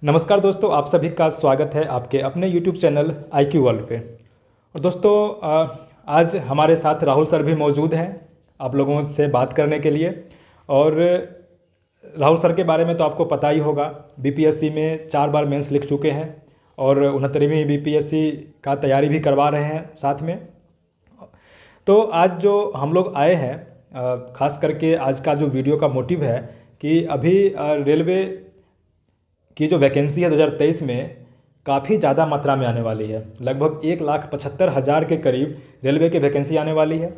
नमस्कार दोस्तों, आप सभी का स्वागत है आपके अपने YouTube चैनल IQ वर्ल्ड पे। और दोस्तों आज हमारे साथ राहुल सर भी मौजूद हैं आप लोगों से बात करने के लिए। और राहुल सर के बारे में तो आपको पता ही होगा, BPSC में 4 बार मेंस लिख चुके हैं और 69वीं BPSC का तैयारी भी करवा रहे हैं साथ में। तो आज जो हम लोग आए हैं, ख़ास करके आज का जो वीडियो का मोटिव है कि अभी रेलवे की जो वैकेंसी है 2023 में काफ़ी ज़्यादा मात्रा में आने वाली है। लगभग 1,75,000 के करीब रेलवे के वैकेंसी आने वाली है,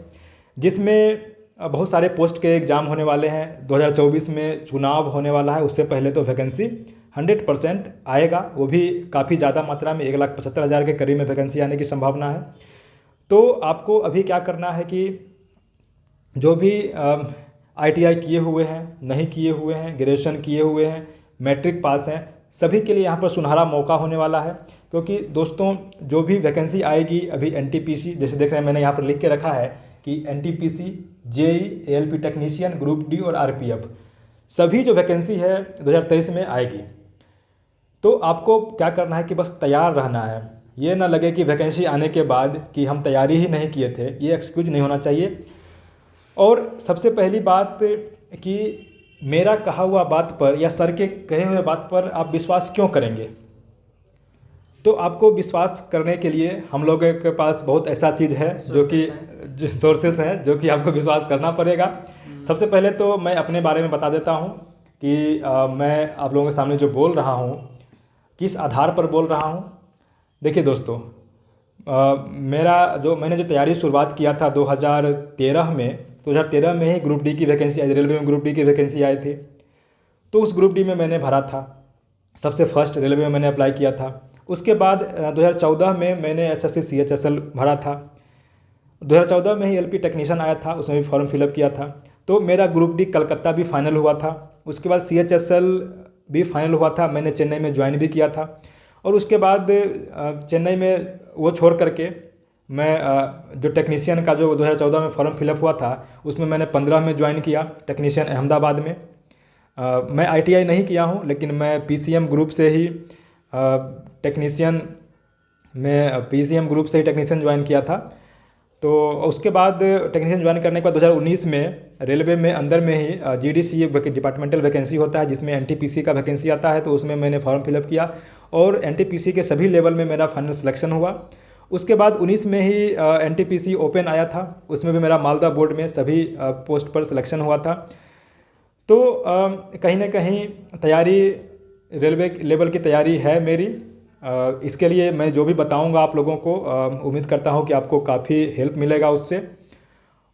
जिसमें बहुत सारे पोस्ट के एग्ज़ाम होने वाले हैं। 2024 में चुनाव होने वाला है, उससे पहले तो वैकेंसी 100% आएगा, वो भी काफ़ी ज़्यादा मात्रा में 1,75,000 के करीब में वैकेंसी आने की संभावना है। तो आपको अभी क्या करना है कि जो भी ITI किए हुए हैं, नहीं किए हुए हैं, ग्रेजुएशन किए हुए हैं, मैट्रिक पास हैं, सभी के लिए यहाँ पर सुनहरा मौका होने वाला है। क्योंकि दोस्तों जो भी वैकेंसी आएगी अभी NTPC, जैसे देख रहे हैं मैंने यहाँ पर लिख के रखा है कि NTPC, JEE, ALP technician, group D और RPF, सभी जो वैकेंसी है 2023 में आएगी। तो आपको क्या करना है कि बस तैयार रहना है। ये ना लगे कि वैकेंसी आने के बाद कि हम तैयारी ही नहीं किए थे, ये एक्सक्यूज नहीं होना चाहिए। और सबसे पहली बात कि मेरा कहा हुआ बात पर या सर के कहे हुए बात पर आप विश्वास क्यों करेंगे? तो आपको विश्वास करने के लिए हम लोगों के पास बहुत ऐसा चीज़ है जो कि सोर्सेस हैं जो कि आपको विश्वास करना पड़ेगा। सबसे पहले तो मैं अपने बारे में बता देता हूँ कि मैं आप लोगों के सामने जो बोल रहा हूँ किस आधार पर बोल रहा हूँ। देखिए दोस्तों, मैंने जो तैयारी शुरुआत किया था 2013 में, 2013 में ही ग्रुप डी की वैकेंसी आई, रेलवे में ग्रुप डी की वैकेंसी आई थी। तो उस ग्रुप डी में मैंने भरा था, सबसे फर्स्ट रेलवे में मैंने अप्लाई किया था। उसके बाद 2014 में मैंने SSC CHSL भरा था। 2014 में ही LP टेक्नीशियन आया था, उसमें भी फॉर्म फिलअप किया था। तो मेरा ग्रुप डी कलकत्ता भी फाइनल हुआ था। उसके बाद CHSL भी फाइनल हुआ था, मैंने चेन्नई में ज्वाइन भी किया था। और उसके बाद चेन्नई में वो छोड़ करके मैं जो टेक्नीशियन का जो 2014 में फॉर्म फिलअप हुआ था उसमें मैंने 15 में ज्वाइन किया, टेक्नीशियन अहमदाबाद में। मैं ITI नहीं किया हूँ, लेकिन मैं PCM ग्रुप से ही टेक्नीशियन ज्वाइन किया था। तो उसके बाद टेक्नीशियन ज्वाइन करने के बाद 2019 में रेलवे में अंदर में ही GDC डिपार्टमेंटल वैकेंसी होता है, जिसमें NTPC का वैकेंसी आता है। तो उसमें मैंने फॉर्म फिलअप किया और NTPC के सभी लेवल में मेरा फाइनल सिलेक्शन हुआ। उसके बाद 19 में ही NTPC ओपन आया था, उसमें भी मेरा मालदा बोर्ड में सभी पोस्ट पर सिलेक्शन हुआ था। तो कहीं ना कहीं तैयारी, रेलवे लेवल की तैयारी है मेरी। इसके लिए मैं जो भी बताऊंगा आप लोगों को, उम्मीद करता हूं कि आपको काफ़ी हेल्प मिलेगा उससे।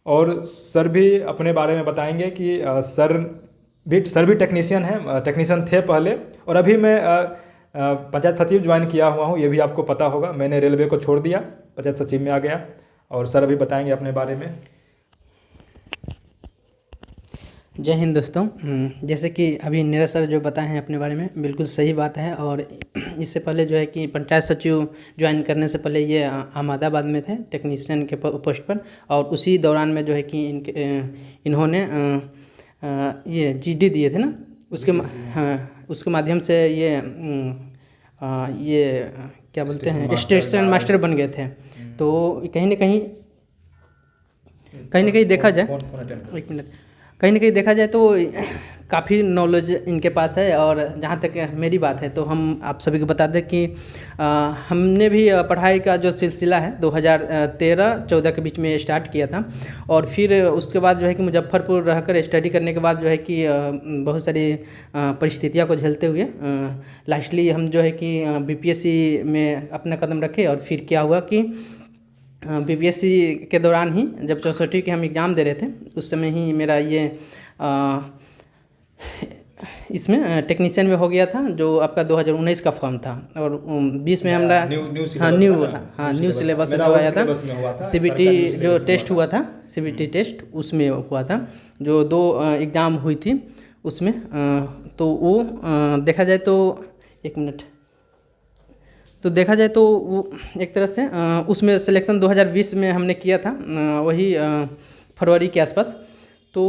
और सर भी अपने बारे में बताएंगे कि सर भी टेक्नीशियन हैं, टेक्नीशियन थे पहले, और अभी मैं पंचायत सचिव ज्वाइन किया हुआ हूँ, ये भी आपको पता होगा। मैंने रेलवे को छोड़ दिया, पंचायत सचिव में आ गया। और सर अभी बताएंगे अपने बारे में। जय हिंद दोस्तों। जैसे कि अभी नीरज सर जो बताए हैं अपने बारे में, बिल्कुल सही बात है। और इससे पहले जो है कि पंचायत सचिव ज्वाइन करने से पहले ये अहमदाबाद में थे टेक्नीशियन के पोस्ट पर। और उसी दौरान में जो है कि इन्होंने ये GD दिए थे ना, उसके माध्यम से ये क्या बोलते हैं, स्टेशन मास्टर बन गए थे। तो कहीं ना कहीं देखा जाए, एक मिनट, कहीं ना कहीं देखा जाए तो काफ़ी नॉलेज इनके पास है। और जहाँ तक मेरी बात है तो हम आप सभी को बता दें कि हमने भी पढ़ाई का जो सिलसिला है 2013-14 के बीच में स्टार्ट किया था। और फिर उसके बाद जो है कि मुजफ्फरपुर रहकर स्टडी करने के बाद जो है कि बहुत सारी परिस्थितियों को झेलते हुए लास्टली हम जो है कि BPSC में अपना कदम रखे। और फिर क्या हुआ कि BPSC के दौरान ही जब 64 के हम एग्ज़ाम दे रहे थे, उस समय ही मेरा ये इसमें टेक्नीशियन में हो गया था, जो आपका 2019 का फॉर्म था। और 20 में हमारा न्यू सिलेबस जो आया था, CBT जो टेस्ट हुआ था, CBT टेस्ट उसमें हुआ था, जो 2 एग्ज़ाम हुई थी उसमें। तो वो देखा जाए तो एक मिनट, तो देखा जाए तो वो एक तरह से उसमें सिलेक्शन 2020 में हमने किया था, वही फरवरी के आसपास। तो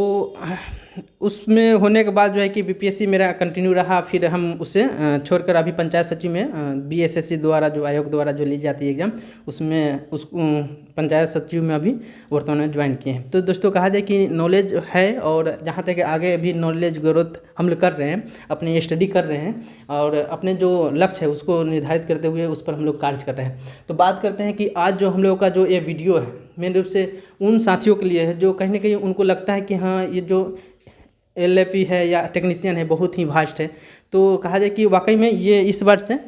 उसमें होने के बाद जो है कि बीपीएससी मेरा कंटिन्यू रहा, फिर हम उसे छोड़कर अभी पंचायत सचिव में बीएसएससी द्वारा जो आयोग द्वारा जो ली जाती है एग्ज़ाम, उसमें उस पंचायत सचिव में अभी वर्तमान में ज्वाइन किए हैं। तो दोस्तों कहा जाए कि नॉलेज है, और जहाँ तक आगे भी नॉलेज ग्रोथ हम लोग कर रहे हैं, अपनी स्टडी कर रहे हैं, और अपने जो लक्ष्य है उसको निर्धारित करते हुए उस पर हम लोग कार्य कर रहे हैं। तो बात करते हैं कि आज जो हम लोगों का जो ये वीडियो है मेन रूप से उन साथियों के लिए है जो कहीं ना कहीं उनको लगता है कि हाँ ये जो एलएपी है या टेक्नीशियन है बहुत ही वास्ट है। तो कहा जाए कि वाकई में ये इस वर्ष से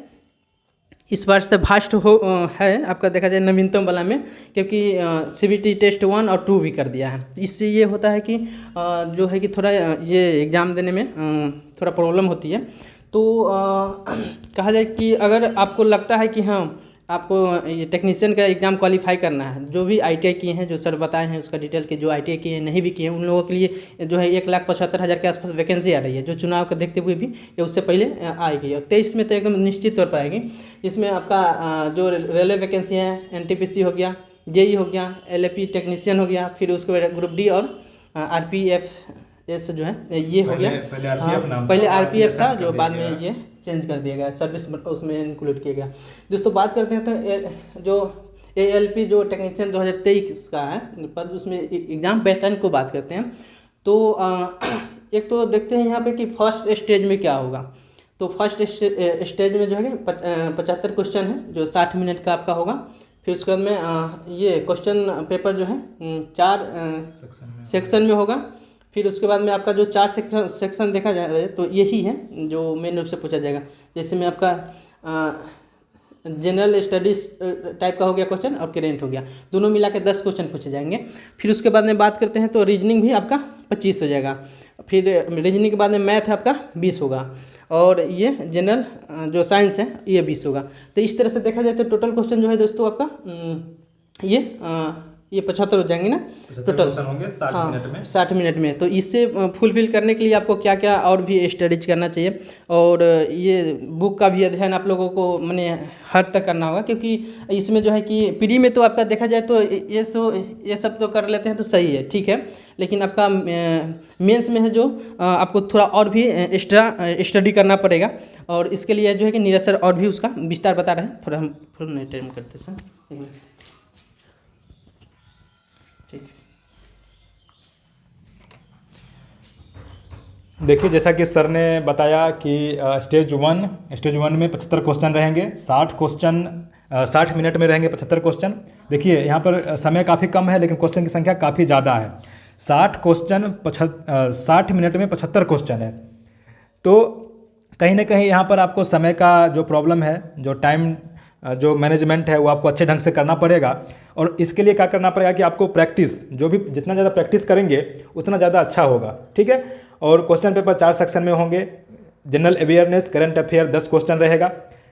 वास्ट है आपका, देखा जाए नवीनतम वाला में, क्योंकि सीबीटी टेस्ट 1 और 2 भी कर दिया है। इससे ये होता है कि जो है कि थोड़ा ये एग्ज़ाम देने में थोड़ा प्रॉब्लम होती है। तो कहा जाए कि अगर आपको लगता है कि हाँ आपको ये टेक्नीशियन का एग्ज़ाम क्वालिफाई करना है, जो भी आईटीआई किए हैं, जो सर बताए हैं उसका डिटेल के, जो आईटीआई किए हैं नहीं भी किए हैं, उन लोगों के लिए जो है 1,75,000 के आसपास वैकेंसी आ रही है, जो चुनाव को देखते हुए भी ये उससे पहले आएगी। और 23 में तो एकदम निश्चित तौर पर आएगी। इसमें आपका जो रेलवे वैकेंसी है, एनटीपीसी हो गया, जेई हो गया, एलएपी टेक्नीशियन हो गया, फिर उसके बाद ग्रुप डी और आरपीएफ जो है ये हो गया। पहले आरपीएफ था जो बाद में ये चेंज कर दिया गया, सर्विस उसमें इंक्लूड किया गया। दोस्तों बात करते हैं तो जो एएलपी जो टेक्नीशियन 2023 का है पर उसमें एग्ज़ाम पैटर्न को बात करते हैं। तो एक तो देखते हैं यहाँ पे कि फर्स्ट स्टेज में क्या होगा। तो फर्स्ट स्टेज में जो है 75 क्वेश्चन है जो 60 मिनट का आपका होगा। फिर उसके बाद में ये क्वेश्चन पेपर जो है 4 सेक्शन में होगा। फिर उसके बाद में आपका जो 4 सेक्शन देखा जाए तो यही है जो मेन रूप से पूछा जाएगा। जैसे में आपका जनरल स्टडीज टाइप का हो गया क्वेश्चन और करेंट हो गया, दोनों मिला के 10 क्वेश्चन पूछे जाएंगे। फिर उसके बाद में बात करते हैं तो रीजनिंग भी आपका 25 हो जाएगा। फिर रीजनिंग के बाद में मैथ आपका 20 होगा, और ये जनरल जो साइंस है ये 20 होगा। तो इस तरह से देखा जाए तो टोटल क्वेश्चन जो है दोस्तों आपका ये 75 हो जाएंगे ना टोटल होंगे 60 मिनट में। 60 मिनट में। तो इससे फुलफिल करने के लिए आपको क्या क्या और भी स्टडीज करना चाहिए, और ये बुक का भी अध्ययन आप लोगों को मैंने हद तक करना होगा, क्योंकि इसमें जो है कि प्री में तो आपका देखा जाए तो ये सब तो कर लेते हैं तो सही है, ठीक है। लेकिन आपका मेंस में है जो आपको थोड़ा और भी एक्स्ट्रा स्टडी करना पड़ेगा, और इसके लिए जो है कि नीरज सर और भी उसका विस्तार बता रहे हैं। थोड़ा हम फुल टाइम करते सर, देखिए जैसा कि सर ने बताया कि स्टेज वन में 75 क्वेश्चन रहेंगे, 60 मिनट में रहेंगे 75 क्वेश्चन। देखिए यहाँ पर समय काफ़ी कम है लेकिन क्वेश्चन की संख्या काफ़ी ज़्यादा है। 60 मिनट में 75 क्वेश्चन है। तो कहीं ना कहीं यहाँ पर आपको समय का जो प्रॉब्लम है, जो टाइम जो मैनेजमेंट है वो आपको अच्छे ढंग से करना पड़ेगा। और इसके लिए क्या करना पड़ेगा कि आपको प्रैक्टिस, जो भी जितना ज़्यादा प्रैक्टिस करेंगे उतना ज़्यादा अच्छा होगा, ठीक है। और क्वेश्चन पेपर 4 सेक्शन में होंगे। General awareness, current affair 10 question रहेगा,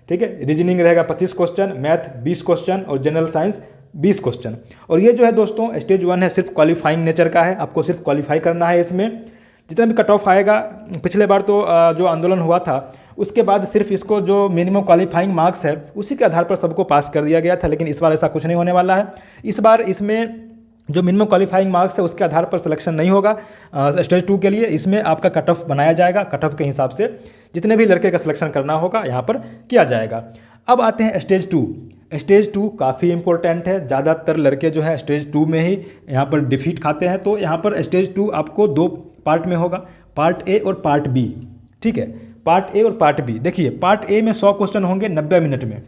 ठीक है। रीजनिंग रहेगा 25 क्वेश्चन, मैथ 20 क्वेश्चन और जनरल साइंस 20 क्वेश्चन। और ये जो है दोस्तों स्टेज 1 है, सिर्फ क्वालिफाइंग नेचर का है, आपको सिर्फ क्वालिफाई करना है। इसमें जितना भी कट ऑफ आएगा, पिछले बार तो जो आंदोलन हुआ था उसके बाद सिर्फ इसको जो मिनिमम क्वालिफाइंग मार्क्स है उसी के आधार पर सबको पास कर दिया गया था, लेकिन इस बार ऐसा कुछ नहीं होने वाला है। इस बार इसमें जो मिनिमम क्वालिफाइंग मार्क्स है उसके आधार पर सिलेक्शन नहीं होगा स्टेज 2 के लिए। इसमें आपका कट ऑफ बनाया जाएगा, कट ऑफ के हिसाब से जितने भी लड़के का सिलेक्शन करना होगा यहाँ पर किया जाएगा। अब आते हैं स्टेज 2। स्टेज 2 काफ़ी इंपॉर्टेंट है, ज़्यादातर लड़के जो है स्टेज 2 में ही यहाँ पर डिफीट खाते हैं। तो यहाँ पर स्टेज 2 आपको 2 पार्ट में होगा, पार्ट ए और पार्ट बी, ठीक है। पार्ट ए और पार्ट बी, देखिए पार्ट ए में 100 क्वेश्चन होंगे 90 मिनट में,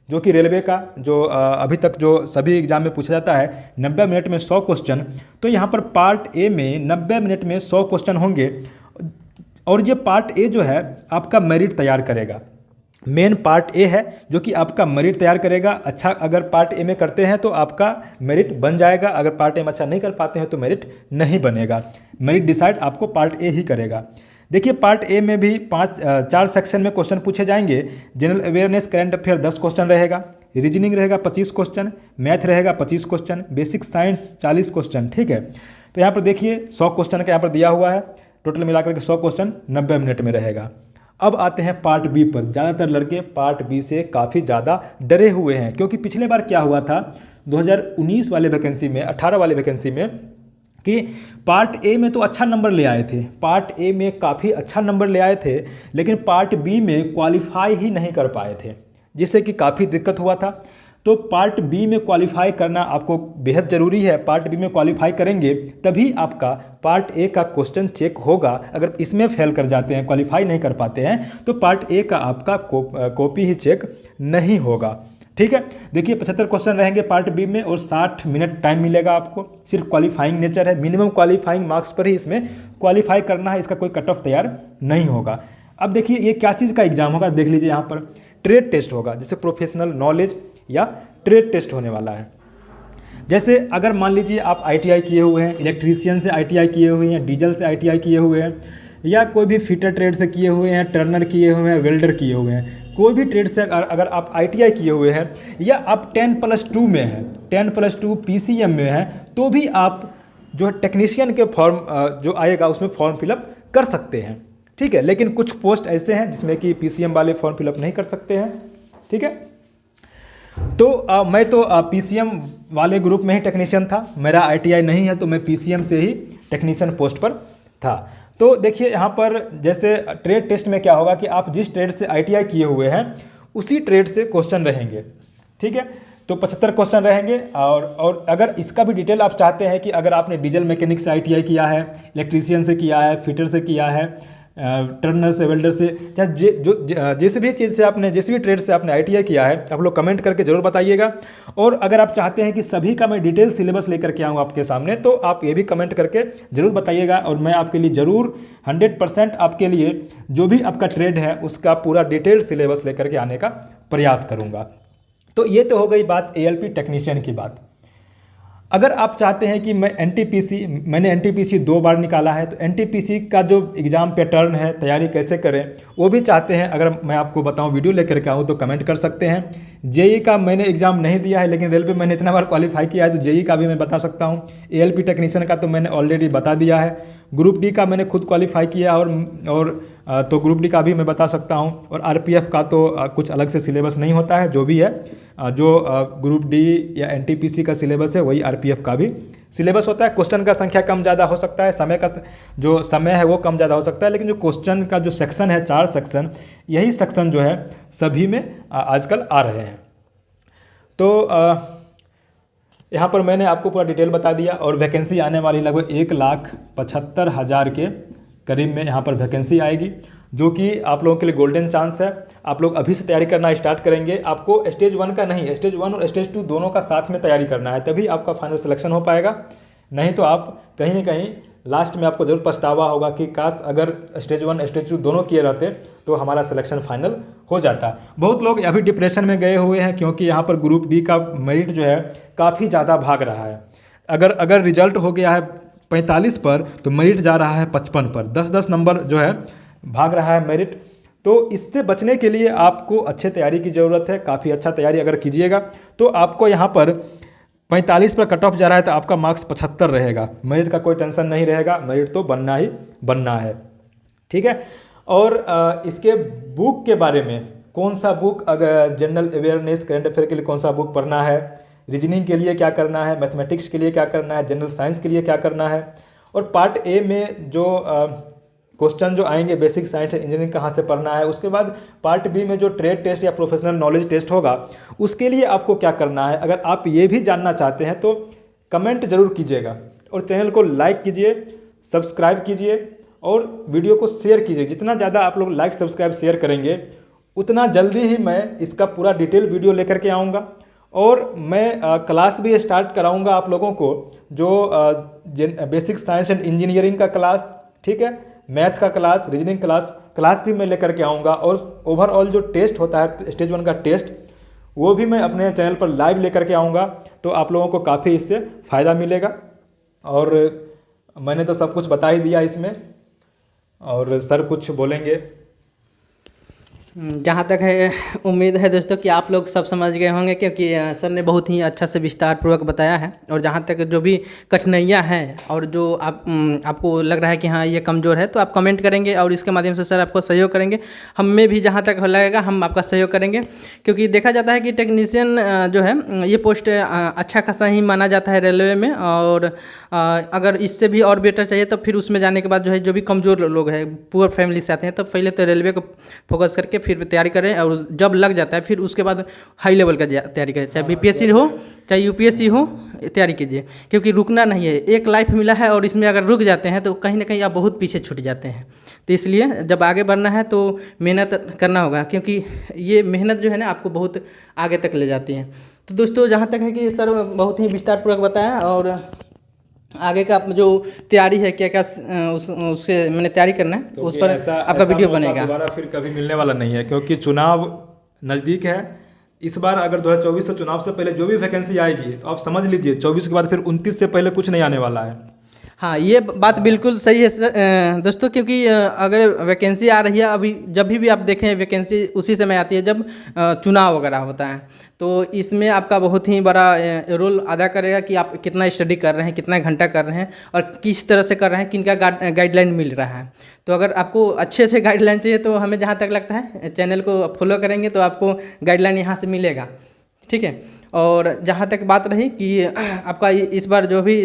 जो कि रेलवे का जो अभी तक जो सभी एग्जाम में पूछा जाता है 90 मिनट में 100 क्वेश्चन। तो यहाँ पर पार्ट ए में 90 मिनट में 100 क्वेश्चन होंगे, और ये पार्ट ए जो है आपका मेरिट तैयार करेगा। मेन पार्ट ए है जो कि आपका मेरिट तैयार करेगा। अच्छा अगर पार्ट ए में करते हैं तो आपका मेरिट बन जाएगा, अगर पार्ट ए में अच्छा नहीं कर पाते हैं तो मेरिट नहीं बनेगा। मेरिट डिसाइड आपको पार्ट ए ही करेगा। देखिए पार्ट ए में भी 4 सेक्शन में क्वेश्चन पूछे जाएंगे। General awareness, current affair 10 question रहेगा, रीजनिंग रहेगा 25 क्वेश्चन, मैथ रहेगा 25 क्वेश्चन, बेसिक साइंस 40 क्वेश्चन, ठीक है। तो यहाँ पर देखिए 100 क्वेश्चन का यहाँ पर दिया हुआ है, टोटल मिलाकर के 100 क्वेश्चन 90 मिनट में रहेगा। अब आते हैं पार्ट बी पर। ज़्यादातर लड़के पार्ट बी से काफ़ी ज़्यादा डरे हुए हैं, क्योंकि पिछले बार क्या हुआ था 2019 वाले वैकेंसी में, 18 वाले वैकेंसी में कि पार्ट ए में तो अच्छा नंबर ले आए थे, पार्ट ए में काफ़ी अच्छा नंबर ले आए थे, लेकिन पार्ट बी में क्वालिफाई ही नहीं कर पाए थे, जिससे कि काफ़ी दिक्कत हुआ था। तो पार्ट बी में क्वालिफाई करना आपको बेहद ज़रूरी है। पार्ट बी में क्वालिफाई करेंगे तभी आपका पार्ट ए का क्वेश्चन चेक होगा। अगर इसमें फेल कर जाते हैं, क्वालिफाई नहीं कर पाते हैं, तो पार्ट ए का आपका कॉपी ही चेक नहीं होगा। ठीक है, देखिए 75 क्वेश्चन रहेंगे पार्ट बी में और 60 मिनट टाइम मिलेगा आपको। सिर्फ क्वालिफाइंग नेचर है, मिनिमम क्वालिफाइंग मार्क्स पर ही इसमें क्वालिफाई करना है, इसका कोई कट ऑफ तैयार नहीं होगा। अब देखिए ये क्या चीज़ का एग्जाम होगा, देख लीजिए यहाँ पर ट्रेड टेस्ट होगा, जैसे प्रोफेशनल नॉलेज या ट्रेड टेस्ट होने वाला है। जैसे अगर मान लीजिए आप ITI किए हुए हैं, इलेक्ट्रीशियन से ITI किए हुए हैं, डीजल से ITI किए हुए हैं, या कोई भी फिटर ट्रेड से किए हुए हैं, टर्नर किए हुए हैं, वेल्डर किए हुए हैं, कोई भी ट्रेड से अगर आप ITI किए हुए हैं, या आप 10+2 में हैं, 10+2 PCM में हैं, तो भी आप जो टेक्नीशियन के फॉर्म जो आएगा उसमें फॉर्म फिलअप कर सकते हैं। ठीक है, लेकिन कुछ पोस्ट ऐसे हैं जिसमें कि PCM वाले फॉर्म फिलअप नहीं कर सकते हैं। ठीक है, तो मैं तो PCM वाले ग्रुप में ही टेक्नीशियन था, मेरा ITI नहीं है, तो मैं PCM से ही टेक्नीशियन पोस्ट पर था। तो देखिए यहाँ पर जैसे ट्रेड टेस्ट में क्या होगा कि आप जिस ट्रेड से ITI किए हुए हैं उसी ट्रेड से क्वेश्चन रहेंगे। ठीक है, तो 75 क्वेश्चन रहेंगे। और अगर इसका भी डिटेल आप चाहते हैं कि अगर आपने डीजल मैकेनिक से ITI किया है, इलेक्ट्रीशियन से किया है, फिटर से किया है, टर्नर से, वेल्डर से, चाहे जिस भी चीज़ से आपने, जिस भी ट्रेड से आपने ITI किया है, आप लोग कमेंट करके ज़रूर बताइएगा। और अगर आप चाहते हैं कि सभी का मैं डिटेल सिलेबस लेकर के आऊँ आपके सामने, तो आप ये भी कमेंट करके ज़रूर बताइएगा, और मैं आपके लिए ज़रूर 100% आपके लिए जो भी आपका ट्रेड है उसका पूरा डिटेल सिलेबस लेकर के आने का प्रयास करूँगा। तो ये तो हो गई बात ALP टेक्नीशियन की बात। अगर आप चाहते हैं कि मैंने NTPC 2 बार निकाला है, तो NTPC का जो एग्ज़ाम पैटर्न है, तैयारी कैसे करें, वो भी चाहते हैं, अगर मैं आपको बताऊं, वीडियो लेकर के आऊँ, तो कमेंट कर सकते हैं। JEE का मैंने एग्ज़ाम नहीं दिया है, लेकिन रेलवे मैंने इतना बार क्वालिफाई किया है, तो JEE का भी मैं बता सकता हूँ। ALP टेक्नीशियन का तो मैंने ऑलरेडी बता दिया है। ग्रुप डी का मैंने खुद क्वालिफाई किया, और तो ग्रुप डी का भी मैं बता सकता हूँ। और RPF का तो कुछ अलग से सिलेबस नहीं होता है, जो भी है, जो ग्रुप डी या NTPC का सिलेबस है वही RPF का भी सिलेबस होता है। क्वेश्चन का संख्या कम ज़्यादा हो सकता है, समय का जो समय है वो कम ज़्यादा हो सकता है, लेकिन जो क्वेश्चन का जो सेक्शन है, 4 सेक्शन, यही सेक्शन जो है सभी में आजकल आ रहे हैं। तो यहाँ पर मैंने आपको पूरा डिटेल बता दिया। और वैकेंसी आने वाली लगभग 1,75,000 के करीब में यहाँ पर वैकेंसी आएगी, जो कि आप लोगों के लिए गोल्डन चांस है। आप लोग अभी से तैयारी करना स्टार्ट करेंगे। आपको स्टेज 1 का नहीं, स्टेज 1 और स्टेज 2 दोनों का साथ में तैयारी करना है, तभी आपका फाइनल सिलेक्शन हो पाएगा। नहीं तो आप कहीं ना कहीं लास्ट में आपको जरूर पछतावा होगा कि काश अगर स्टेज 1 स्टेज 2 दोनों किए रहते तो हमारा सिलेक्शन फाइनल हो जाता। बहुत लोग अभी डिप्रेशन में गए हुए हैं, क्योंकि यहाँ पर ग्रुप डी का मेरिट जो है काफ़ी ज़्यादा भाग रहा है। अगर रिजल्ट हो गया है 45 पर, तो मेरिट जा रहा है 55 पर, 10-10 नंबर जो है भाग रहा है मेरिट। तो इससे बचने के लिए आपको अच्छे तैयारी की ज़रूरत है। काफ़ी अच्छा तैयारी अगर कीजिएगा तो आपको यहाँ पर 45 पर कट ऑफ जा रहा है, तो आपका मार्क्स 75 रहेगा। मेरिट का कोई टेंशन नहीं रहेगा, मेरिट तो बनना ही बनना है। ठीक है, और इसके बुक के बारे में, कौन सा बुक, अगर जनरल अवेयरनेस, करंट अफेयर के लिए कौन सा बुक पढ़ना है, रीजनिंग के लिए क्या करना है, मैथमेटिक्स के लिए क्या करना है, जनरल साइंस के लिए क्या करना है, और पार्ट ए में जो क्वेश्चन जो आएंगे, बेसिक साइंस इंजीनियरिंग कहाँ से पढ़ना है, उसके बाद पार्ट बी में जो ट्रेड टेस्ट या प्रोफेशनल नॉलेज टेस्ट होगा, उसके लिए आपको क्या करना है। अगर आप ये भी जानना चाहते हैं तो कमेंट जरूर कीजिएगा, और चैनल को लाइक कीजिए, सब्सक्राइब कीजिए, और वीडियो को शेयर कीजिए। जितना ज़्यादा आप लोग लाइक, सब्सक्राइब, शेयर करेंगे, उतना जल्दी ही मैं इसका पूरा डिटेल वीडियो लेकर के आऊँगा। और मैं क्लास भी स्टार्ट कराऊँगा आप लोगों को, जो बेसिक साइंस एंड इंजीनियरिंग का क्लास, ठीक है, मैथ का क्लास, रीजनिंग क्लास भी मैं लेकर के आऊँगा। और ओवरऑल जो टेस्ट होता है, स्टेज 1 का टेस्ट, वो भी मैं अपने चैनल पर लाइव लेकर के आऊँगा। तो आप लोगों को काफ़ी इससे फ़ायदा मिलेगा। और मैंने तो सब कुछ बता ही दिया इसमें, और सर कुछ बोलेंगे। जहाँ तक है उम्मीद है दोस्तों कि आप लोग सब समझ गए होंगे, क्योंकि सर ने बहुत ही अच्छा से विस्तार पूर्वक बताया है। और जहाँ तक जो भी कठिनाइयाँ हैं और जो आपको लग रहा है कि हाँ ये कमज़ोर है, तो आप कमेंट करेंगे और इसके माध्यम से सर आपको सहयोग करेंगे। हमें भी जहाँ तक लगेगा हम आपका सहयोग करेंगे, क्योंकि देखा जाता है कि टेक्नीशियन जो है ये पोस्ट अच्छा खासा ही माना जाता है रेलवे में। और अगर इससे भी और बेटर चाहिए तो फिर उसमें जाने के बाद जो है जो भी कमज़ोर लोग हैं, पुअर फैमिली से आते हैं, तो पहले तो रेलवे को फोकस करके फिर तैयारी करें। और जब लग जाता है फिर उसके बाद हाई लेवल का तैयारी करें, चाहे बीपीएससी हो चाहे यूपीएससी हो, तैयारी कीजिए, क्योंकि रुकना नहीं है। एक लाइफ मिला है और इसमें अगर रुक जाते हैं तो कहीं ना कहीं आप बहुत पीछे छूट जाते हैं। तो इसलिए जब आगे बढ़ना है तो मेहनत करना होगा, क्योंकि ये मेहनत जो है ना आपको बहुत आगे तक ले जाती है। तो दोस्तों जहाँ तक है कि सर बहुत ही विस्तारपूर्वक बताया, और आगे का जो तैयारी है क्या क्या उससे मैंने तैयारी करना है, तो उस पर आपका वीडियो बनेगा। दोबारा फिर कभी मिलने वाला नहीं है, क्योंकि चुनाव नज़दीक है। इस बार अगर 2024 से चुनाव से पहले जो भी वैकेंसी आएगी तो आप समझ लीजिए 24 के बाद फिर 29 से पहले कुछ नहीं आने वाला है। हाँ, ये बात बिल्कुल सही है दोस्तों, क्योंकि अगर वैकेंसी आ रही है अभी, जब भी आप देखें वैकेंसी उसी समय आती है जब चुनाव वगैरह होता है। तो इसमें आपका बहुत ही बड़ा रोल अदा करेगा कि आप कितना स्टडी कर रहे हैं, कितना घंटा कर रहे हैं और किस तरह से कर रहे हैं, किनका गाइडलाइन मिल रहा है। तो अगर आपको अच्छे अच्छे गाइडलाइन चाहिए तो हमें जहाँ तक लगता है चैनल को फॉलो करेंगे तो आपको गाइडलाइन यहाँ से मिलेगा, ठीक है। और जहाँ तक बात रही कि आपका इस बार जो भी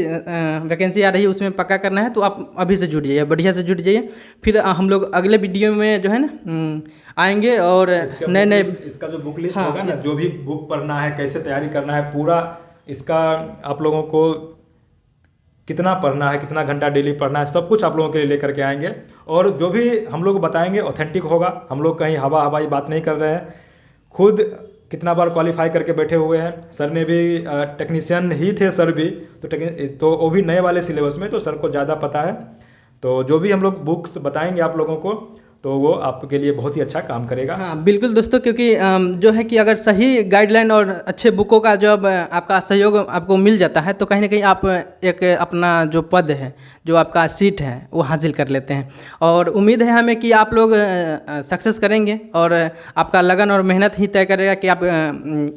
वैकेंसी आ रही है उसमें पक्का करना है, तो आप अभी से जुड़ जाइए, बढ़िया से जुड़ जाइए। फिर हम लोग अगले वीडियो में जो है ना आएंगे और नए नए इसका जो बुक लिस्ट होगा ना, जो भी बुक पढ़ना है, कैसे तैयारी करना है, पूरा इसका आप लोगों को कितना पढ़ना है, कितना घंटा डेली पढ़ना है, सब कुछ आप लोगों के लिए लेकर के आएंगे। और जो भी हम लोग बताएंगे ऑथेंटिक होगा। हम लोग कहीं हवाई बात नहीं कर रहे हैं, खुद कितना बार क्वालिफाई करके बैठे हुए हैं। सर ने भी टेक्नीशियन ही थे, सर भी तो वो भी नए वाले सिलेबस में, तो सर को ज़्यादा पता है। तो जो भी हम लोग बुक्स बताएंगे आप लोगों को तो वो आपके लिए बहुत ही अच्छा काम करेगा। हाँ बिल्कुल दोस्तों, क्योंकि जो है कि अगर सही गाइडलाइन और अच्छे बुकों का जब आपका सहयोग आपको मिल जाता है तो कहीं ना कहीं आप एक अपना जो पद है, जो आपका सीट है, वो हासिल कर लेते हैं। और उम्मीद है हमें कि आप लोग सक्सेस करेंगे और आपका लगन और मेहनत ही तय करेगा कि आप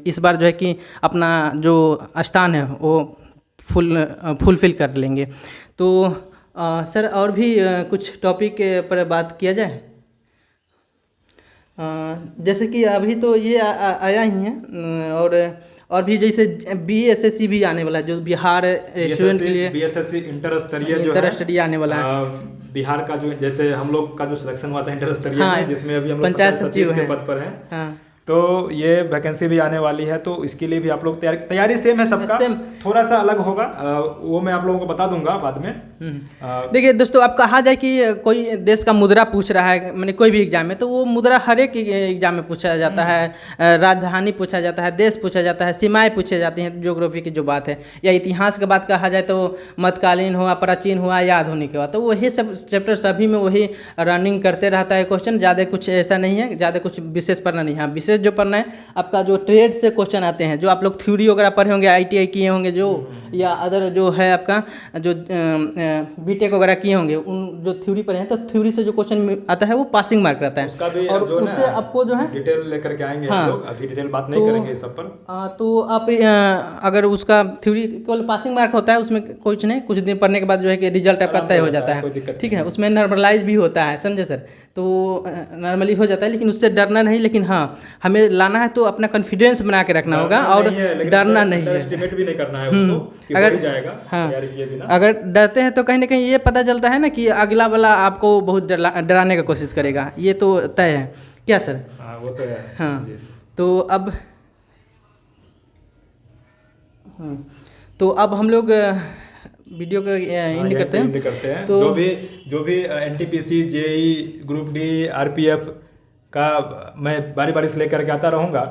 इस बार जो है कि अपना जो स्थान है वो फुलफिल कर लेंगे। तो सर और भी कुछ टॉपिक पर बात किया जाए। जैसे कि अभी तो ये आया ही है, और भी जैसे BSSC भी आने वाला है, जो बिहार स्टूडेंट के लिए BSSC इंटर स्तरीय आने वाला है। बिहार का जो जैसे हम लोग का जो सिलेक्शन हुआ था इंटर स्तरीय में, जिसमें अभी हम लोग पंचायत सचिव के पद पर हैं। हाँ। तो ये वैकेंसी भी आने वाली है, तो इसके लिए भी आप लोग तैयारी सेम है सबका, थोड़ा सा अलग होगा, वो मैं आप लोगों को बता दूंगा बाद में। देखिए दोस्तों, आप कहा जाए कि कोई देश का मुद्रा पूछ रहा है, मैंने कोई भी एग्जाम में, तो वो मुद्रा हर एक एग्जाम में पूछा जाता है। राजधानी पूछा जाता है, देश पूछा जाता है, सीमाएं पूछी जाती हैं, ज्योग्राफी की जो बात है, या इतिहास की बात कहा जाए तो मध्यकालीन हुआ, प्राचीन हुआ या आधुनिक हुआ, तो वही सब चैप्टर सभी में वही रनिंग करते रहता है क्वेश्चन। ज़्यादा कुछ ऐसा नहीं है, ज़्यादा कुछ विशेष पढ़ना नहीं है। विशेष जो पढ़ना है आपका जो ट्रेड से क्वेश्चन आते हैं, जो आप लोग थ्योरी वगैरह पढ़े होंगे, ITI किए होंगे जो, या अदर जो है आपका जो BTech वगैरह किए होंगे, उन जो थ्योरी पढ़े हैं, तो थ्योरी से जो क्वेश्चन आता है वो पासिंग मार्क रहता है। उसका भी और उससे आपको जो है डिटेल लेकर के आएंगे। हाँ, हम लोग अभी डिटेल बात नहीं करेंगे इस सब पर। तो आप अगर उसका थ्योरी केवल पासिंग मार्क होता है, उसमें कुछ नहीं, कुछ दिन पढ़ने के बाद जो है कि रिजल्ट आपका तय हो जाता है, ठीक है। उसमें नॉर्मलाइज भी होता है, समझे सर, तो नॉर्मली हो जाता है, लेकिन उससे डरना नहीं। लेकिन हाँ, हमें लाना है तो अपना कॉन्फिडेंस बना के रखना होगा और डरना नहीं है, एस्टिमेट भी नहीं करना है उसको कि अगर जाएगा। हाँ, अगर डरते हैं तो कहीं ना कहीं ये पता चलता है ना कि अगला वाला आपको बहुत डराने का कोशिश करेगा, ये तो तय है क्या सर? हाँ, वो तो है। हाँ, तो अब हम लोग वीडियो को एंड करते हैं। तो जो भी NTPC, JEE, group D, RPF का मैं बारी से लेकर के आता रहूँगा,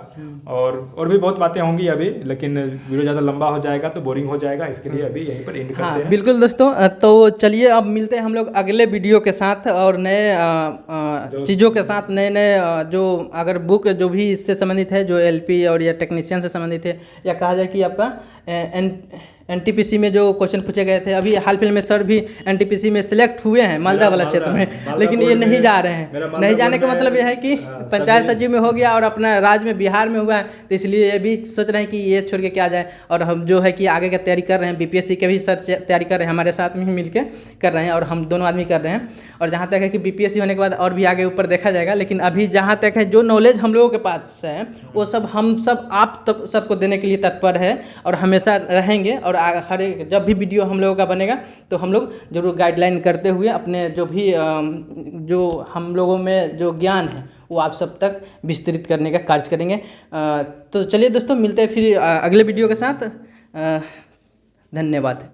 और भी बहुत बातें होंगी अभी, लेकिन वीडियो ज़्यादा लंबा हो जाएगा तो बोरिंग हो जाएगा, इसके लिए अभी यहीं पर एंड करते हैं। बिल्कुल दोस्तों, तो चलिए अब मिलते हैं हम लोग अगले वीडियो के साथ और नए चीज़ों के साथ, नए जो अगर बुक जो भी इससे संबंधित है, जो LP और या टेक्नीशियन से संबंधित है, या कहा जाए कि आपका एनटीपीसी में जो क्वेश्चन पूछे गए थे, अभी हाल फिलहाल में सर भी एनटीपीसी में सिलेक्ट हुए हैं मालदा वाला क्षेत्र में, लेकिन ये नहीं जा रहे हैं। नहीं जाने का मतलब ये है कि पंचायत सचिव में हो गया और अपना राज्य में बिहार में हुआ है, तो इसलिए ये भी सोच रहे हैं कि ये छोड़ के क्या जाए। और हम जो है कि आगे का तैयारी कर रहे हैं, बीपीएससी के भी सर तैयारी कर रहे हैं, हमारे साथ में ही मिल के कर रहे हैं और हम दोनों आदमी कर रहे हैं। और जहाँ तक है कि बीपीएससी होने के बाद और भी आगे ऊपर देखा जाएगा, लेकिन अभी जहाँ तक है जो नॉलेज हम लोगों के पास है वो सब हम सब आप तब सबको देने के लिए तत्पर है और हमेशा रहेंगे। और हर एक जब भी वीडियो हम लोगों का बनेगा तो हम लोग जरूर गाइडलाइन करते हुए अपने जो भी जो हम लोगों में जो ज्ञान है वो आप सब तक विस्तृत करने का कार्य करेंगे। तो चलिए दोस्तों, मिलते हैं फिर अगले वीडियो के साथ। धन्यवाद।